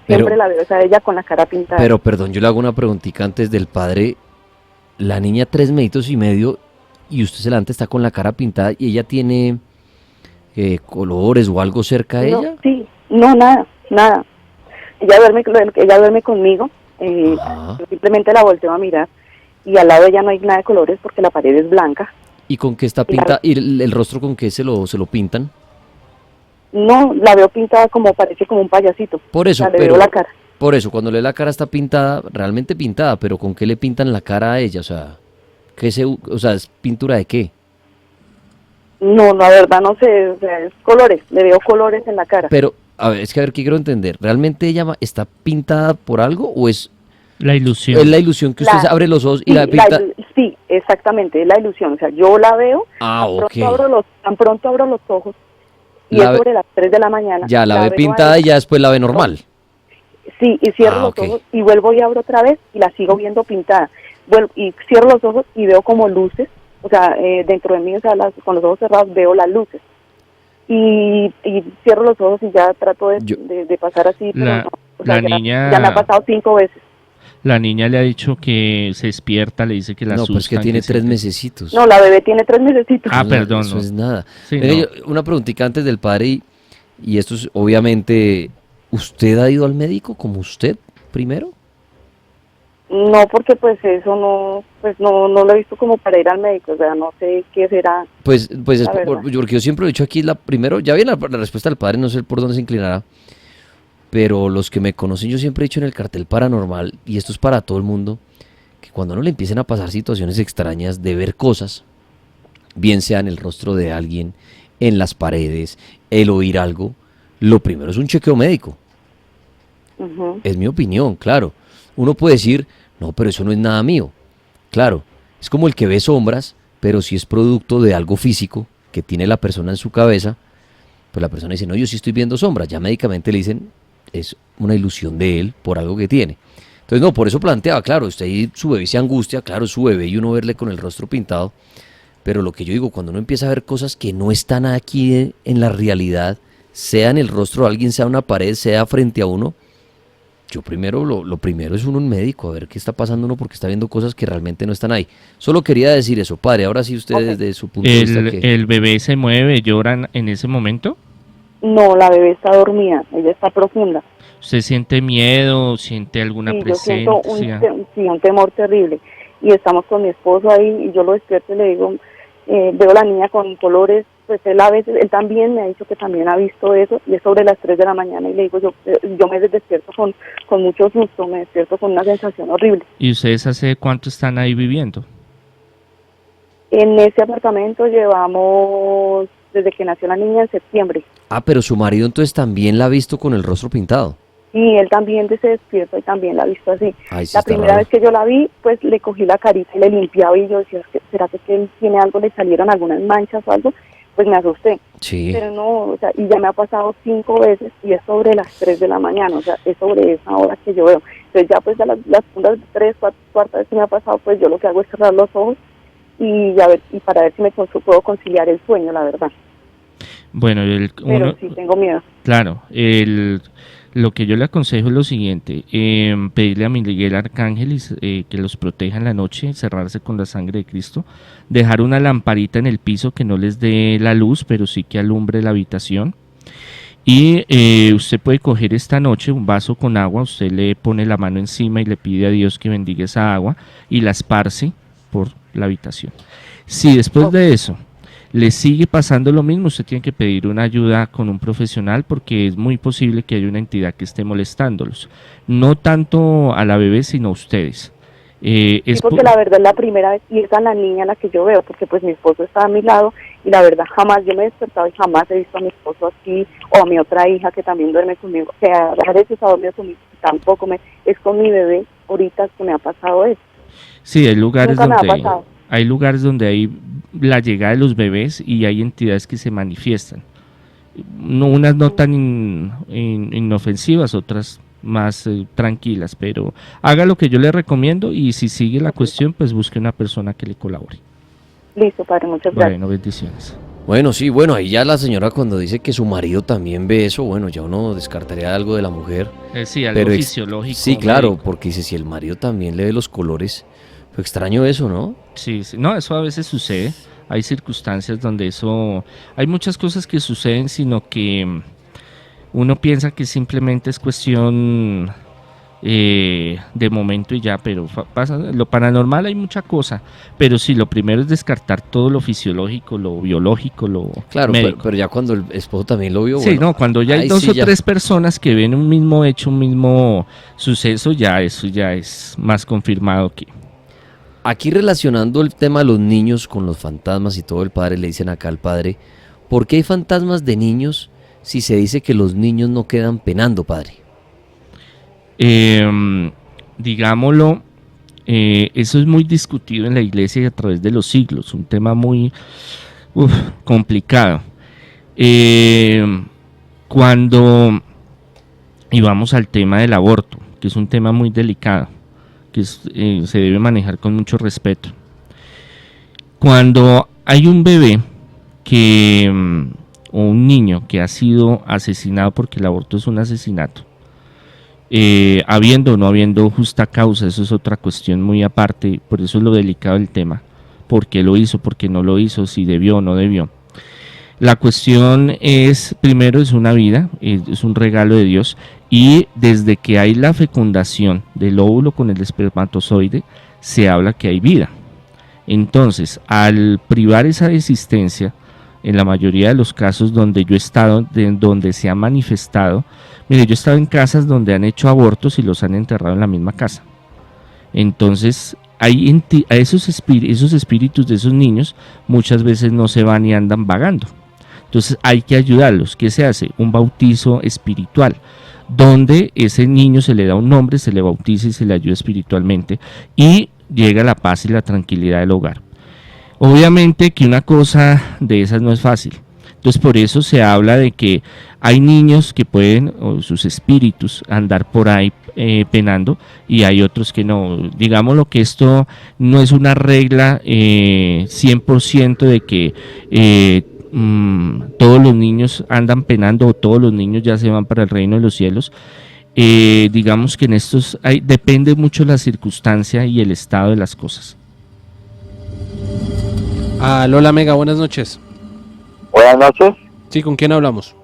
siempre la veo a ella con la cara pintada. Pero, perdón, yo le hago una preguntita antes del padre. La niña 3 metros y medio, y usted se levanta, está con la cara pintada, y ella tiene colores o algo cerca de ella. Sí, no, nada. Ella duerme conmigo, yo simplemente la volteo a mirar, y al lado de ella no hay nada de colores porque la pared es blanca. ¿Y con qué está pintada? ¿Y el rostro con qué se lo pintan? No, la veo pintada como, parece como un payasito. Por eso, o sea, le pero veo la cara. Por eso, cuando le la cara está pintada, realmente pintada, pero ¿con qué le pintan la cara a ella? O sea, ¿es pintura de qué? No, la verdad no sé, o sea, es colores, le veo colores en la cara. Pero, a ver, ¿qué quiero entender? ¿Realmente ella está pintada por algo o es la ilusión? Es la ilusión que usted abre los ojos y la pinta. Sí, exactamente, es la ilusión. O sea, yo la veo, tan pronto abro los ojos y es sobre las 3 de la mañana. Ya, la ve pintada y ya después la ve normal. Sí, y cierro los ojos y vuelvo y abro otra vez y la sigo viendo pintada. Vuelvo y cierro los ojos y veo como luces, o sea, dentro de mí, o sea, con los ojos cerrados veo las luces. Y cierro los ojos y ya trato de pasar así, pero no. O sea, ya me ha pasado 5 veces. La niña le ha dicho que se despierta, le dice que la asustan. No, pues que tiene 3 mesecitos. No, la bebé tiene 3 mesecitos. Ah, perdón. Eso es nada. Sí, una preguntita antes del padre, y esto es obviamente, ¿usted ha ido al médico como usted primero? No, porque pues eso no lo he visto como para ir al médico, o sea, no sé qué será. Pues es porque yo siempre lo he dicho aquí, primero, ya viene la respuesta del padre, no sé por dónde se inclinará. Pero los que me conocen, yo siempre he dicho en el cartel paranormal, y esto es para todo el mundo, que cuando no le empiecen a pasar situaciones extrañas de ver cosas, bien sea en el rostro de alguien, en las paredes, el oír algo, lo primero es un chequeo médico. Es mi opinión, claro. Uno puede decir, no, pero eso no es nada mío. Claro, es como el que ve sombras, pero si es producto de algo físico que tiene la persona en su cabeza, pues la persona dice, no, yo sí estoy viendo sombras. Ya médicamente le dicen, es una ilusión de él por algo que tiene. Entonces, no, por eso planteaba, claro, usted y su bebé se angustia, claro, su bebé y uno verle con el rostro pintado, pero lo que yo digo, cuando uno empieza a ver cosas que no están aquí en la realidad, sea en el rostro de alguien, sea una pared, sea frente a uno, yo primero, lo primero es uno un médico, a ver qué está pasando uno porque está viendo cosas que realmente no están ahí. Solo quería decir eso, padre, ahora sí usted desde su punto de vista. ¿El bebé se mueve, llora en ese momento? No, la bebé está dormida, ella está profunda. ¿Usted siente miedo, siente alguna presencia? Yo siento un temor terrible. Y estamos con mi esposo ahí y yo lo despierto y le digo, veo la niña con colores, pues él también me ha dicho que también ha visto eso y es sobre las 3 de la mañana y le digo, yo me despierto con mucho susto, me despierto con una sensación horrible. ¿Y ustedes hace cuánto están ahí viviendo? En ese apartamento llevamos desde que nació la niña en septiembre. Ah, pero su marido entonces también la ha visto con el rostro pintado. Sí, él también se despierta y también la ha visto así. Ay, sí, la primera vez que yo la vi, pues le cogí la carita y le limpiaba y yo decía, ¿será que él tiene algo? ¿Le salieron algunas manchas o algo? Pues me asusté. Sí. Pero no, o sea, y ya me ha pasado 5 veces y es sobre las 3 de la mañana, o sea, es sobre esa hora que yo veo. Entonces ya pues las segundas 3, 4 veces que me ha pasado, pues yo lo que hago es cerrar los ojos y para ver si me puedo conciliar el sueño, la verdad. Bueno, pero sí tengo miedo. Claro, lo que yo le aconsejo es lo siguiente, pedirle a Miguel Arcángel que los proteja en la noche, cerrarse con la sangre de Cristo, dejar una lamparita en el piso que no les dé la luz, pero sí que alumbre la habitación. Y usted puede coger esta noche un vaso con agua, usted le pone la mano encima y le pide a Dios que bendiga esa agua y la esparce por la habitación. Si después de eso le sigue pasando lo mismo, usted tiene que pedir una ayuda con un profesional porque es muy posible que haya una entidad que esté molestándolos. No tanto a la bebé, sino a ustedes. Sí, Es porque po- la verdad es la primera vez, y esa es la niña la que yo veo, porque pues mi esposo está a mi lado, y la verdad jamás, yo me he despertado y jamás he visto a mi esposo así, o a mi otra hija que también duerme conmigo, que a veces ha dormido conmigo, tampoco es con mi bebé, ahorita que me ha pasado eso, sí, hay lugares nunca me ha donde pasado. hay la llegada de los bebés y hay entidades que se manifiestan. No, unas no tan inofensivas, otras más tranquilas, pero haga lo que yo le recomiendo y si sigue la cuestión, pues busque una persona que le colabore. Listo, padre, muchas gracias. Bueno, bendiciones. Bueno, sí, bueno, ahí ya la señora cuando dice que su marido también ve eso, bueno, ya uno descartaría algo de la mujer. Sí, algo Pero fisiológico. sí, claro, médico. porque dice, si el marido también le ve los colores, fue extraño eso, ¿no? Sí, sí, no, eso a veces sucede. Hay circunstancias donde eso, hay muchas cosas que suceden, sino que uno piensa que simplemente es cuestión de momento y ya, pero pasa, lo paranormal hay mucha cosa, pero sí, lo primero es descartar todo lo fisiológico, lo biológico, lo Claro, médico. pero ya cuando el esposo también lo vio, Sí, bueno, no, cuando ya hay ahí dos sí o ya. tres personas que ven un mismo hecho, un mismo suceso, ya eso ya es más confirmado que... Aquí relacionando el tema de los niños con los fantasmas y todo, el padre le dicen acá al padre, ¿por qué hay fantasmas de niños si se dice que los niños no quedan penando, padre? Digámoslo, eso es muy discutido en la iglesia y a través de los siglos, un tema muy complicado. Cuando, y vamos al tema del aborto, que es un tema muy delicado, que se debe manejar con mucho respeto. Cuando hay un bebé que, o un niño que ha sido asesinado, porque el aborto es un asesinato, habiendo o no habiendo justa causa, eso es otra cuestión muy aparte, por eso es lo delicado del tema, por qué lo hizo, por qué no lo hizo, si debió o no debió. La cuestión es, primero es una vida, es un regalo de Dios, y desde que hay la fecundación del óvulo con el espermatozoide, se habla que hay vida. Entonces, al privar esa existencia, en la mayoría de los casos donde yo he estado, donde se ha manifestado, mire, yo he estado en casas donde han hecho abortos y los han enterrado en la misma casa. Entonces, a esos espíritus de esos niños muchas veces no se van y andan vagando. Entonces hay que ayudarlos. ¿Qué se hace? Un bautizo espiritual, donde ese niño se le da un nombre, se le bautiza y se le ayuda espiritualmente y llega la paz y la tranquilidad del hogar. Obviamente que una cosa de esas no es fácil. Entonces por eso se habla de que hay niños que pueden, o sus espíritus, andar por ahí penando y hay otros que no. Digámoslo que esto no es una regla 100% de que todos los niños andan penando o todos los niños ya se van para el reino de los cielos. Digamos que en estos depende mucho la circunstancia y el estado de las cosas. Lola Mega, buenas noches. Buenas noches. Sí, ¿con quién hablamos?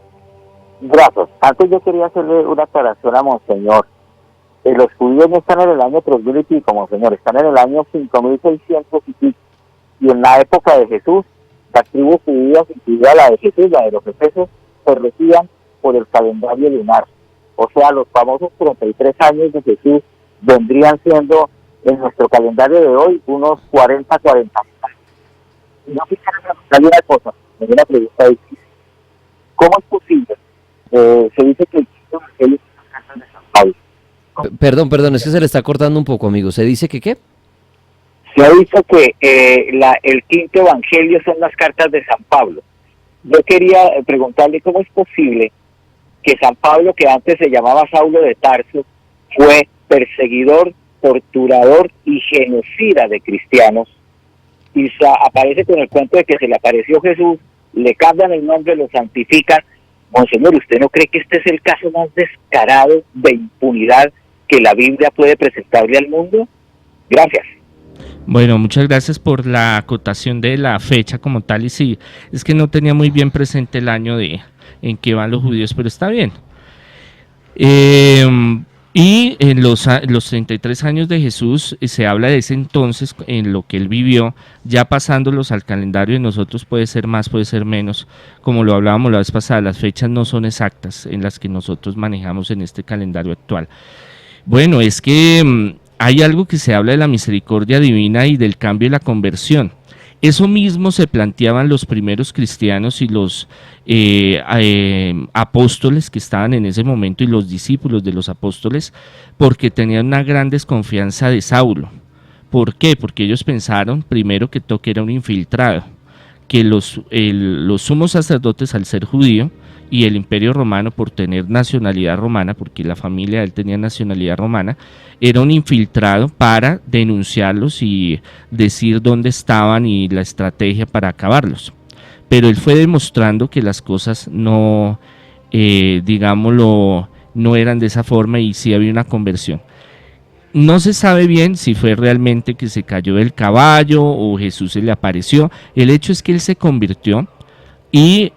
Gracias. Antes yo quería hacerle una aclaración a Monseñor. Los judíos no están en el año 3000 y pico, Monseñor, están en el año 5600 y pico. Y en la época de Jesús, las tribus judías, incluida la de Jesús, la de los efesios, se regían por el calendario lunar. O sea, los famosos 33 años de Jesús vendrían siendo, en nuestro calendario de hoy, unos 40 años. Yo quisiera preguntarle una cosa, una pregunta difícil. ¿Cómo es posible? Se dice que el quinto evangelio es las cartas de San Pablo. Perdón, es que se le está cortando un poco, amigo. ¿Se dice que qué? Se ha dicho que el quinto evangelio son las cartas de San Pablo. Yo quería preguntarle cómo es posible que San Pablo, que antes se llamaba Saulo de Tarso, fue perseguidor, torturador y genocida de cristianos, y aparece con el cuento de que se le apareció Jesús, le cambian el nombre, lo santifican. Monseñor, ¿usted no cree que este es el caso más descarado de impunidad que la Biblia puede presentarle al mundo? Gracias. Bueno, muchas gracias por la acotación de la fecha como tal, y sí, es que no tenía muy bien presente el año en que van los judíos, pero está bien. Y en los 33 años de Jesús se habla de ese entonces, en lo que él vivió, ya pasándolos al calendario de nosotros, puede ser más, puede ser menos, como lo hablábamos la vez pasada, las fechas no son exactas en las que nosotros manejamos en este calendario actual. Bueno, es que hay algo que se habla de la misericordia divina y del cambio y la conversión. Eso mismo se planteaban los primeros cristianos y los apóstoles que estaban en ese momento y los discípulos de los apóstoles, porque tenían una gran desconfianza de Saulo. ¿Por qué? Porque ellos pensaron primero que Toque era un infiltrado, que los sumos sacerdotes, al ser judío, y el Imperio Romano, por tener nacionalidad romana, porque la familia de él tenía nacionalidad romana, era un infiltrado para denunciarlos y decir dónde estaban y la estrategia para acabarlos. Pero él fue demostrando que las cosas no, digámoslo, no eran de esa forma y sí había una conversión. No se sabe bien si fue realmente que se cayó del caballo o Jesús se le apareció. El hecho es que él se convirtió y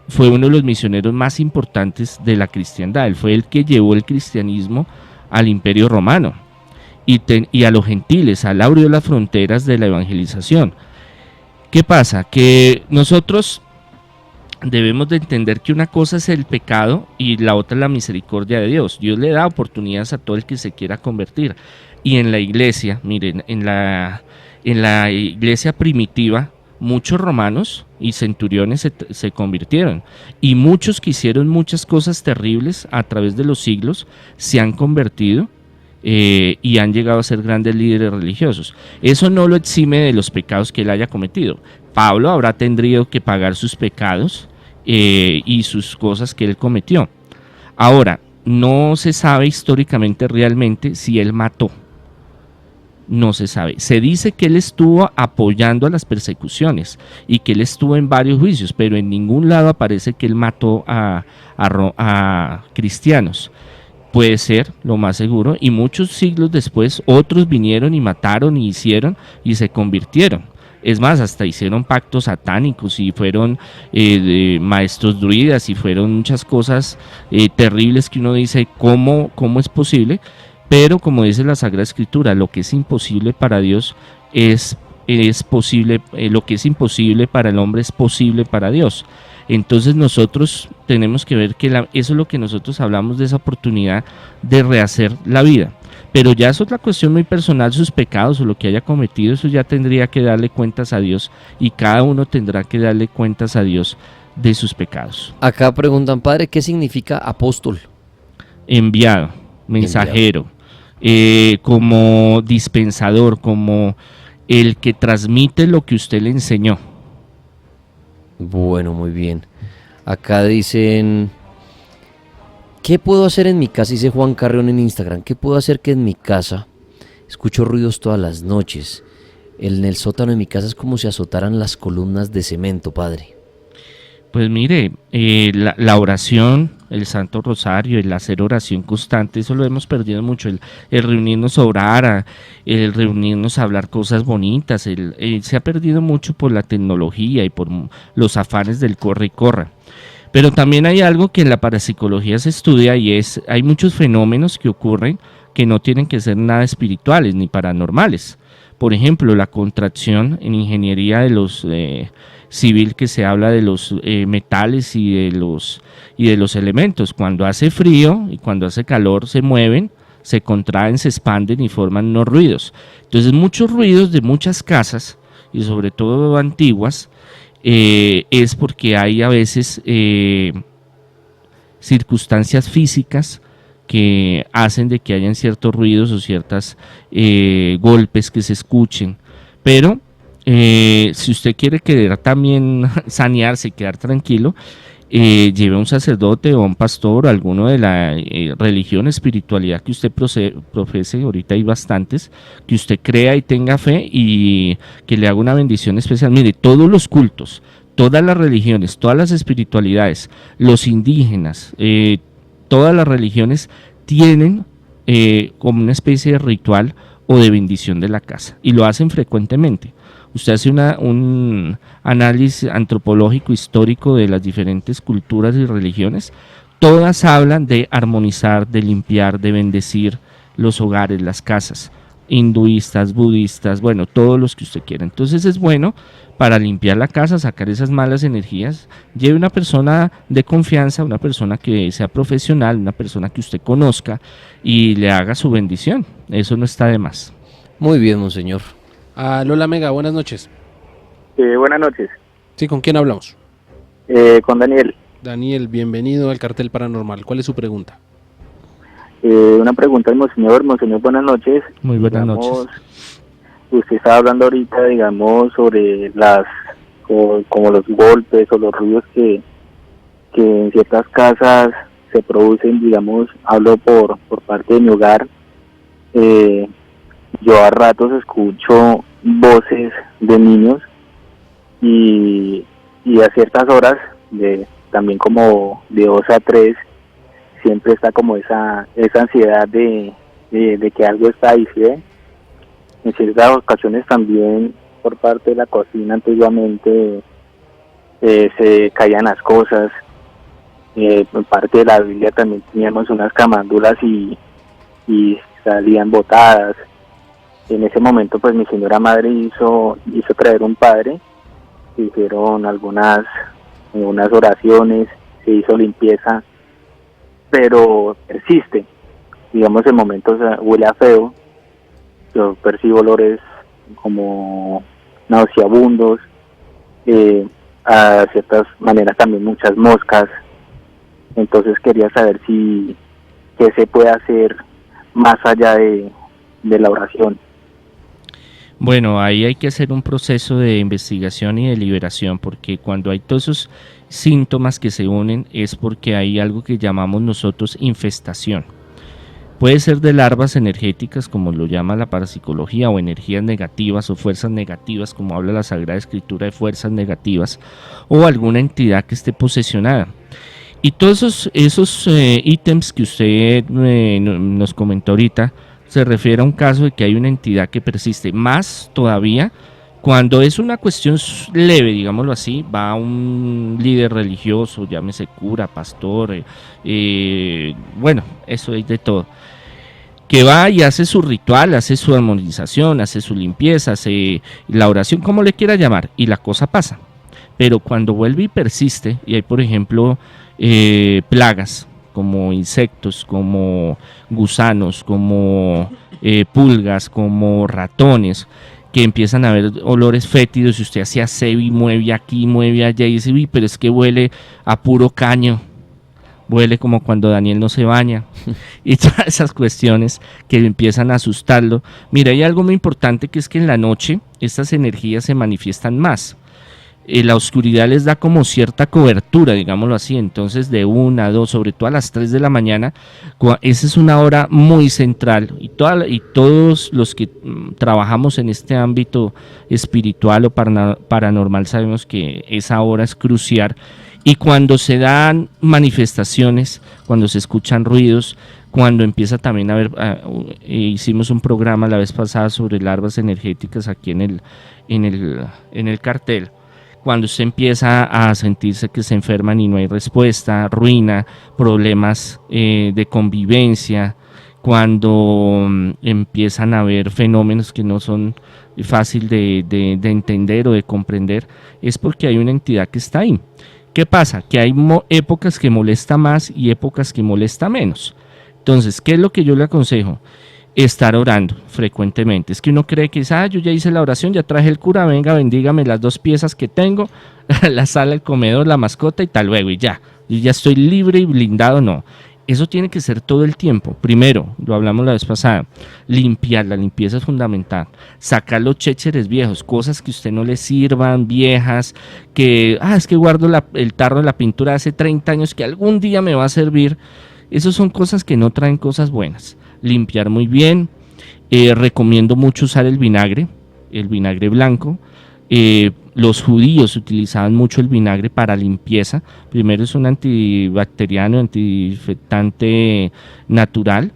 fue uno de los misioneros más importantes de la cristiandad. Él fue el que llevó el cristianismo al Imperio Romano y a los gentiles, él abrió las fronteras de la evangelización. ¿Qué pasa? Que nosotros debemos de entender que una cosa es el pecado y la otra es la misericordia de Dios. Dios le da oportunidades a todo el que se quiera convertir. Y en la iglesia, miren, en la iglesia primitiva, muchos romanos y centuriones se convirtieron, y muchos que hicieron muchas cosas terribles a través de los siglos se han convertido y han llegado a ser grandes líderes religiosos. Eso no lo exime de los pecados que él haya cometido. Pablo habrá tenido que pagar sus pecados y sus cosas que él cometió. Ahora, no se sabe históricamente realmente si él mató. No se sabe. Se dice que él estuvo apoyando a las persecuciones y que él estuvo en varios juicios, pero en ningún lado aparece que él mató a cristianos. Puede ser, lo más seguro, y muchos siglos después otros vinieron y mataron y hicieron y se convirtieron. Es más, hasta hicieron pactos satánicos y fueron maestros druidas y fueron muchas cosas terribles que uno dice, ¿cómo es posible? Pero como dice la Sagrada Escritura, lo que es imposible para Dios es posible, lo que es imposible para el hombre es posible para Dios. Entonces nosotros tenemos que ver que eso es lo que nosotros hablamos, de esa oportunidad de rehacer la vida. Pero ya es otra cuestión muy personal, sus pecados o lo que haya cometido, eso ya tendría que darle cuentas a Dios, y cada uno tendrá que darle cuentas a Dios de sus pecados. Acá preguntan, padre, ¿qué significa apóstol? Enviado, mensajero. Como dispensador, como el que transmite lo que usted le enseñó. Bueno, muy bien. Acá dicen, ¿qué puedo hacer en mi casa? Dice Juan Carrión en Instagram, ¿qué puedo hacer que en mi casa escucho ruidos todas las noches? En el sótano de mi casa es como si azotaran las columnas de cemento, padre. Pues mire, la oración, el Santo Rosario, el hacer oración constante, eso lo hemos perdido mucho, el reunirnos a orar, el reunirnos a hablar cosas bonitas, se ha perdido mucho por la tecnología y por los afanes del corre y corra. Pero también hay algo que en la parapsicología se estudia y hay muchos fenómenos que ocurren que no tienen que ser nada espirituales ni paranormales. Por ejemplo, la contracción en ingeniería de los civil, que se habla de los metales y de los elementos. Cuando hace frío y cuando hace calor se mueven, se contraen, se expanden y forman unos ruidos. Entonces muchos ruidos de muchas casas, y sobre todo antiguas, es porque hay a veces circunstancias físicas que hacen de que hayan ciertos ruidos o ciertos golpes que se escuchen. Pero si usted quiere quedar también sanearse y quedar tranquilo, lleve a un sacerdote o a un pastor o alguno de la religión, espiritualidad que usted profese. Ahorita hay bastantes, que usted crea y tenga fe y que le haga una bendición especial. Mire, todos los cultos, todas las religiones, todas las espiritualidades, los indígenas, todas las religiones tienen como una especie de ritual o de bendición de la casa, y lo hacen frecuentemente. Usted hace un análisis antropológico histórico de las diferentes culturas y religiones, todas hablan de armonizar, de limpiar, de bendecir los hogares, las casas. hinduistas, budistas, bueno, todos los que usted quiera. Entonces es bueno para limpiar la casa, sacar esas malas energías. Lleve una persona de confianza, una persona que sea profesional, una persona que usted conozca y le haga su bendición. Eso no está de más. Muy bien, monseñor. Lola Mega, buenas noches. Buenas noches, Sí, ¿con quién hablamos? con Daniel. Daniel, bienvenido al Cartel Paranormal. ¿Cuál es su pregunta? Una pregunta al Monseñor. Monseñor, buenas noches. Muy buenas noches. Usted estaba hablando ahorita, digamos, sobre como los golpes o los ruidos que en ciertas casas se producen, digamos, hablo por parte de mi hogar. Yo a ratos escucho voces de niños y a ciertas horas, también como de 2 a 3, siempre está como esa ansiedad de que algo está ahí, ¿sí? En ciertas ocasiones también por parte de la cocina antiguamente se caían las cosas. Por parte de la Biblia también teníamos unas camándulas y salían botadas. En ese momento pues mi señora madre hizo traer un padre, se hicieron algunas oraciones, se hizo limpieza, pero persiste. Digamos, en momentos huele a feo, yo percibo olores como nauseabundos, a ciertas maneras también muchas moscas. Entonces quería saber qué se puede hacer más allá de la oración. Bueno, ahí hay que hacer un proceso de investigación y de liberación, porque cuando hay todos esos síntomas que se unen es porque hay algo que llamamos nosotros infestación. Puede ser de larvas energéticas, como lo llama la parapsicología, o energías negativas o fuerzas negativas, como habla la Sagrada Escritura de fuerzas negativas, o alguna entidad que esté posesionada. Y todos esos ítems que usted nos comentó ahorita, se refiere a un caso de que hay una entidad que persiste. Más todavía, cuando es una cuestión leve, digámoslo así, va un líder religioso, llámese cura, pastor, bueno, eso es de todo, que va y hace su ritual, hace su armonización, hace su limpieza, hace la oración, como le quiera llamar, y la cosa pasa. Pero cuando vuelve y persiste, y hay por ejemplo plagas, como insectos, como gusanos, como pulgas, como ratones, que empiezan a haber olores fétidos y usted hace aseo y mueve aquí, mueve allá y dice, uy, pero es que huele a puro caño, huele como cuando Daniel no se baña y todas esas cuestiones que empiezan a asustarlo. Mira, hay algo muy importante, que es que en la noche estas energías se manifiestan más. La oscuridad les da como cierta cobertura, digámoslo así. Entonces de 1 a 2, sobre todo a las 3 de la mañana, esa es una hora muy central, y todos los que trabajamos en este ámbito espiritual o paranormal sabemos que esa hora es crucial. Y cuando se dan manifestaciones, cuando se escuchan ruidos, cuando empieza también a haber, hicimos un programa la vez pasada sobre larvas energéticas aquí en el cartel. Cuando se empieza a sentirse que se enferman y no hay respuesta, ruina, problemas de convivencia, cuando empiezan a haber fenómenos que no son fácil de entender o de comprender, es porque hay una entidad que está ahí. ¿Qué pasa? Que hay épocas que molesta más y épocas que molesta menos. Entonces, ¿qué es lo que yo le aconsejo? Estar orando frecuentemente. Es que uno cree que yo ya hice la oración, ya traje el cura, venga, bendígame las 2 piezas que tengo, la sala, el comedor, la mascota y tal, luego, y ya, yo ya estoy libre y blindado. No, eso tiene que ser todo el tiempo. Primero, lo hablamos la vez pasada, limpiar, la limpieza es fundamental. Sacar los chécheres viejos, cosas que a usted no le sirvan, viejas, que, es que guardo el tarro de la pintura de hace 30 años que algún día me va a servir. Esas son cosas que no traen cosas buenas. Limpiar muy bien. Recomiendo mucho usar el vinagre blanco. Los judíos utilizaban mucho el vinagre para limpieza. Primero, es un antibacteriano, antiinfectante natural.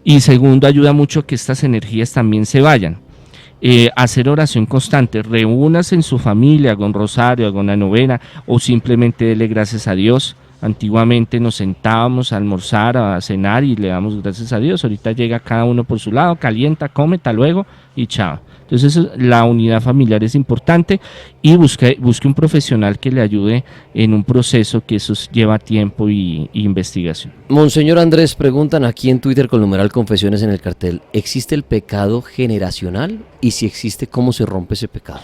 Y segundo, ayuda mucho a que estas energías también se vayan. Hacer oración constante, reúnase en su familia, haga un rosario, haga una novena, o simplemente dele gracias a Dios. Antiguamente nos sentábamos a almorzar, a cenar y le damos gracias a Dios. Ahorita llega cada uno por su lado, calienta, come, hasta luego y chao. Entonces la unidad familiar es importante y busque un profesional que le ayude en un proceso que eso lleva tiempo y investigación. Monseñor Andrés, preguntan aquí en Twitter con numeral Confesiones en el Cartel, ¿existe el pecado generacional? Y si existe, ¿cómo se rompe ese pecado?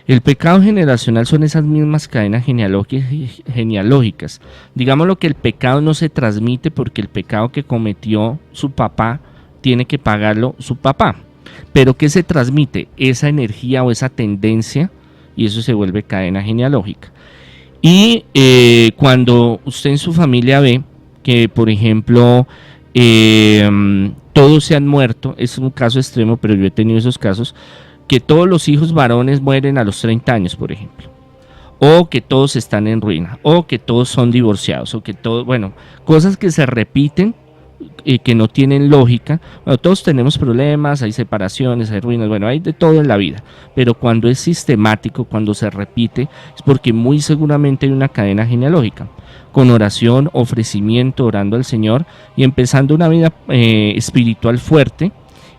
El pecado generacional son esas mismas cadenas genealógicas. Digámoslo que el pecado no se transmite porque el pecado que cometió su papá tiene que pagarlo su papá. Pero ¿qué se transmite? Esa energía o esa tendencia, y eso se vuelve cadena genealógica. Y cuando usted en su familia ve que, por ejemplo, todos se han muerto, es un caso extremo, pero yo he tenido esos casos, que todos los hijos varones mueren a los 30 años, por ejemplo, o que todos están en ruina, o que todos son divorciados, o que todos, bueno, cosas que se repiten y que no tienen lógica. Bueno, todos tenemos problemas, hay separaciones, hay ruinas, bueno, hay de todo en la vida, pero cuando es sistemático, cuando se repite, es porque muy seguramente hay una cadena genealógica. Con oración, ofrecimiento, orando al Señor y empezando una vida espiritual fuerte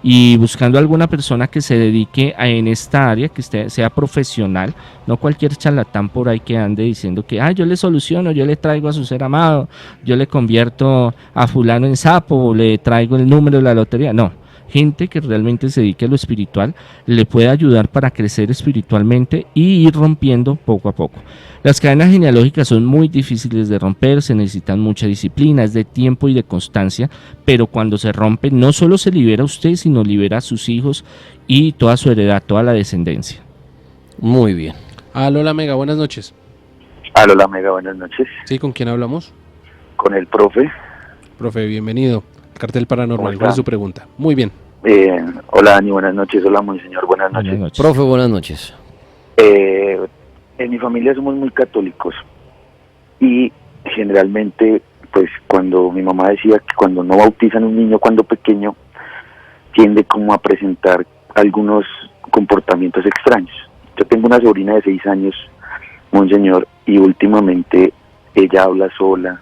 y buscando alguna persona que se dedique en esta área, que sea profesional, no cualquier charlatán por ahí que ande diciendo que yo le soluciono, yo le traigo a su ser amado, yo le convierto a fulano en sapo, le traigo el número de la lotería. No, gente que realmente se dedique a lo espiritual le puede ayudar para crecer espiritualmente y ir rompiendo poco a poco. Las cadenas genealógicas son muy difíciles de romper, se necesitan mucha disciplina, es de tiempo y de constancia, pero cuando se rompe no solo se libera usted, sino libera a sus hijos y toda su heredad, toda la descendencia. Muy bien. Aló, la Mega, buenas noches. Aló, la Mega, buenas noches. Sí, ¿con quién hablamos? Con el profe. Profe, bienvenido. Cartel Paranormal, ¿Cómo ¿cuál es está? su pregunta? Muy bien. Hola, Dani, buenas noches. Hola, monseñor, buenas noches. Profe, buenas noches. En mi familia somos muy católicos y generalmente, pues cuando mi mamá decía que cuando no bautizan a un niño cuando pequeño, tiende como a presentar algunos comportamientos extraños. Yo tengo una sobrina de 6 años, monseñor, y últimamente ella habla sola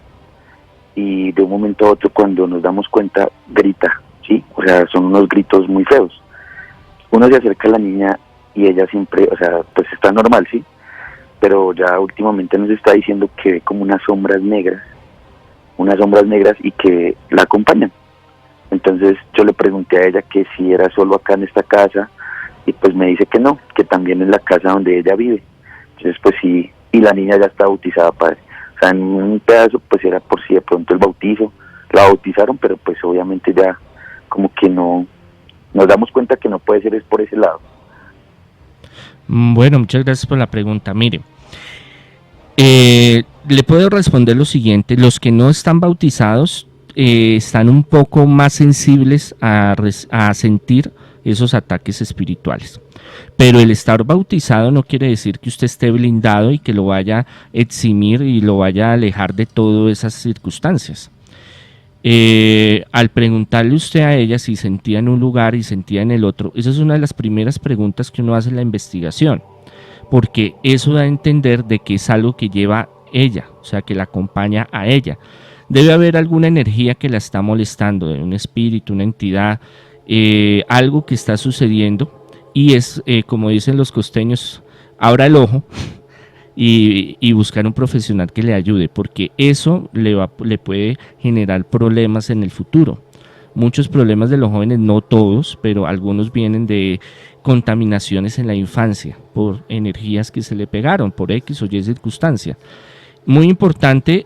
y de un momento a otro, cuando nos damos cuenta, grita, ¿sí? O sea, son unos gritos muy feos. Uno se acerca a la niña y ella siempre, o sea, pues está normal, ¿sí? Pero ya últimamente nos está diciendo que ve como unas sombras negras y que la acompañan. Entonces yo le pregunté a ella que si era solo acá en esta casa, y pues me dice que no, que también en la casa donde ella vive. Entonces pues sí, y la niña ya está bautizada, padre. O sea, en un pedazo pues era por si de pronto el bautizo, la bautizaron, pero pues obviamente ya como que no, nos damos cuenta que no puede ser es por ese lado. Bueno, muchas gracias por la pregunta. Mire, le puedo responder lo siguiente: los que no están bautizados están un poco más sensibles a sentir esos ataques espirituales. Pero el estar bautizado no quiere decir que usted esté blindado y que lo vaya a eximir y lo vaya a alejar de todas esas circunstancias. Al preguntarle usted a ella si sentía en un lugar y sentía en el otro, esa es una de las primeras preguntas que uno hace en la investigación, porque eso da a entender de que es algo que lleva ella, o sea, que la acompaña a ella. Debe haber alguna energía que la está molestando, de un espíritu, una entidad, algo que está sucediendo, y es, como dicen los costeños, abra el ojo y buscar un profesional que le ayude, porque eso le puede generar problemas en el futuro. Muchos problemas de los jóvenes, no todos, pero algunos vienen de contaminaciones en la infancia por energías que se le pegaron por X o Y circunstancia. Muy importante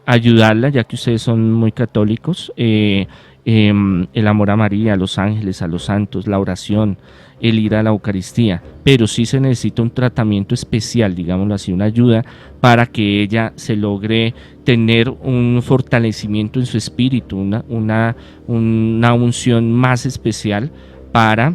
ayudarla, ya que ustedes son muy católicos, el amor a María, a los ángeles, a los santos, la oración, el ir a la Eucaristía, pero sí se necesita un tratamiento especial, digámoslo así, una ayuda para que ella se logre tener un fortalecimiento en su espíritu, una unción más especial para...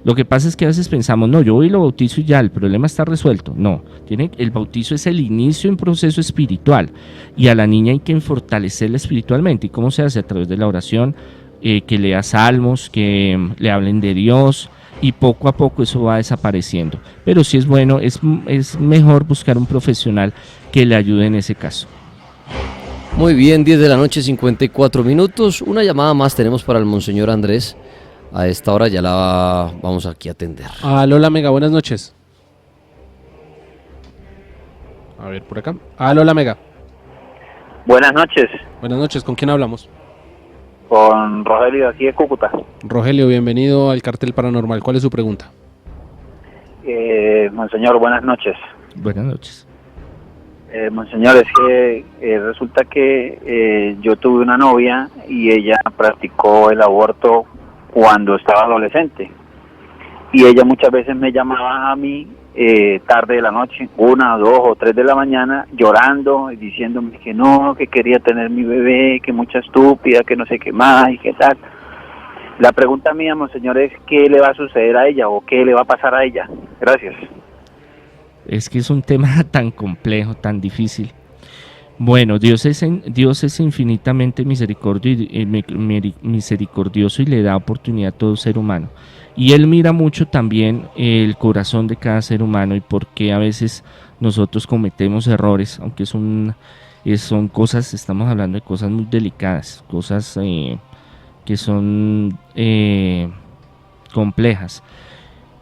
lo que pasa es que a veces pensamos, no, yo voy y lo bautizo y ya, el problema está resuelto. No, el bautizo es el inicio en un proceso espiritual y a la niña hay que fortalecerla espiritualmente. ¿Y cómo se hace? A través de la oración, que lea salmos, que le hablen de Dios, y poco a poco eso va desapareciendo. Pero sí es bueno, es mejor buscar un profesional que le ayude en ese caso. Muy bien, 10 de la noche, 54 minutos. Una llamada más tenemos para el Monseñor Andrés. A esta hora ya la vamos aquí a atender. Aló, la Mega, buenas noches. A ver, por acá. Aló, la Mega. Buenas noches, Buenas noches, ¿con quién hablamos? con Rogelio aquí de Cúcuta. Rogelio, bienvenido al Cartel Paranormal. ¿Cuál es su pregunta? Monseñor, buenas noches. Buenas noches. Monseñor, es que resulta que yo tuve una novia y ella practicó el aborto cuando estaba adolescente. Y ella muchas veces me llamaba a mí tarde de la noche, 1, 2 o 3 de la mañana, llorando y diciéndome que no, que quería tener mi bebé, que mucha estúpida, que no sé qué más y qué tal. La pregunta mía, Monseñor, es ¿qué le va a suceder a ella o qué le va a pasar a ella? Gracias. Es que es un tema tan complejo, tan difícil. Bueno, Dios es infinitamente misericordioso y le da oportunidad a todo ser humano. Y Él mira mucho también el corazón de cada ser humano y por qué a veces nosotros cometemos errores, aunque son cosas, estamos hablando de cosas muy delicadas, cosas que son complejas.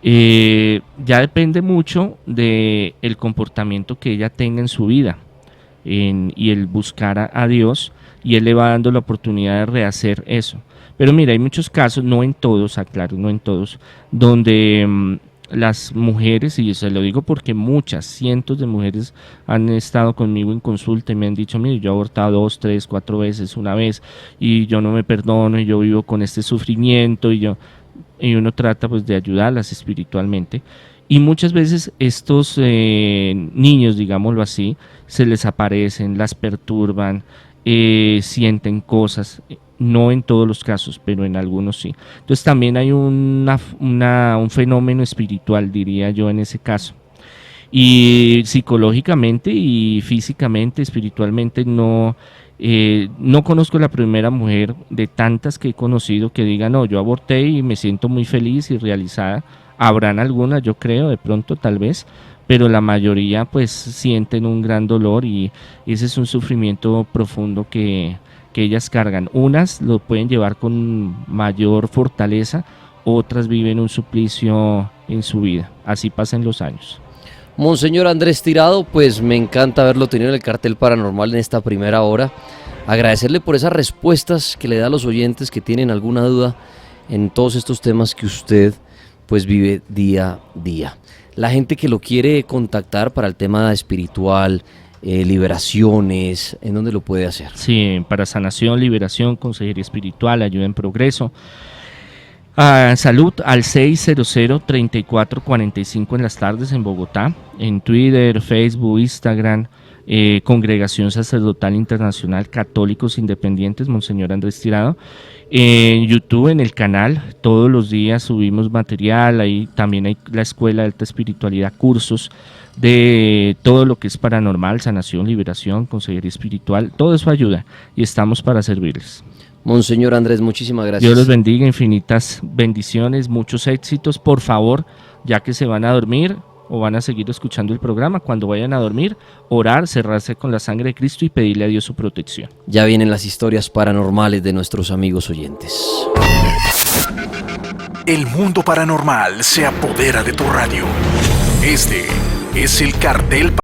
Ya depende mucho del comportamiento que ella tenga en su vida y el buscar a Dios, y Él le va dando la oportunidad de rehacer eso. Pero mira, hay muchos casos, no en todos, aclaro, no en todos, donde las mujeres, y se lo digo porque cientos de mujeres han estado conmigo en consulta y me han dicho, mire, yo he abortado 2, 3, 4 veces, una vez, y yo no me perdono, y yo vivo con este sufrimiento, y uno trata pues de ayudarlas espiritualmente. Y muchas veces estos niños, digámoslo así, se les aparecen, las perturban, sienten cosas, no en todos los casos, pero en algunos sí. Entonces también hay un fenómeno espiritual, diría yo, en ese caso. Y psicológicamente y físicamente, espiritualmente, no conozco la primera mujer de tantas que he conocido que diga, no, yo aborté y me siento muy feliz y realizada. Habrán algunas, yo creo, de pronto, tal vez, pero la mayoría pues sienten un gran dolor y ese es un sufrimiento profundo que ellas cargan. Unas lo pueden llevar con mayor fortaleza, otras viven un suplicio en su vida. Así pasan los años. Monseñor Andrés Tirado, pues me encanta haberlo tenido en el Cartel Paranormal en esta primera hora. Agradecerle por esas respuestas que le da a los oyentes que tienen alguna duda en todos estos temas que usted pues vive día a día. La gente que lo quiere contactar para el tema espiritual, liberaciones, ¿en dónde lo puede hacer? Sí, para sanación, liberación, consejería espiritual, ayuda en progreso. Salud al 600-3445 en las tardes en Bogotá, en Twitter, Facebook, Instagram, Congregación Sacerdotal Internacional Católicos Independientes, Monseñor Andrés Tirado. En YouTube, en el canal, todos los días subimos material, ahí también hay la Escuela de Alta Espiritualidad, cursos de todo lo que es paranormal, sanación, liberación, consejería espiritual, todo eso ayuda y estamos para servirles. Monseñor Andrés, muchísimas gracias. Dios los bendiga, infinitas bendiciones, muchos éxitos. Por favor, ya que se van a dormir o van a seguir escuchando el programa, cuando vayan a dormir, orar, cerrarse con la sangre de Cristo y pedirle a Dios su protección. Ya vienen las historias paranormales de nuestros amigos oyentes. El mundo paranormal se apodera de tu radio. Este es el Cartel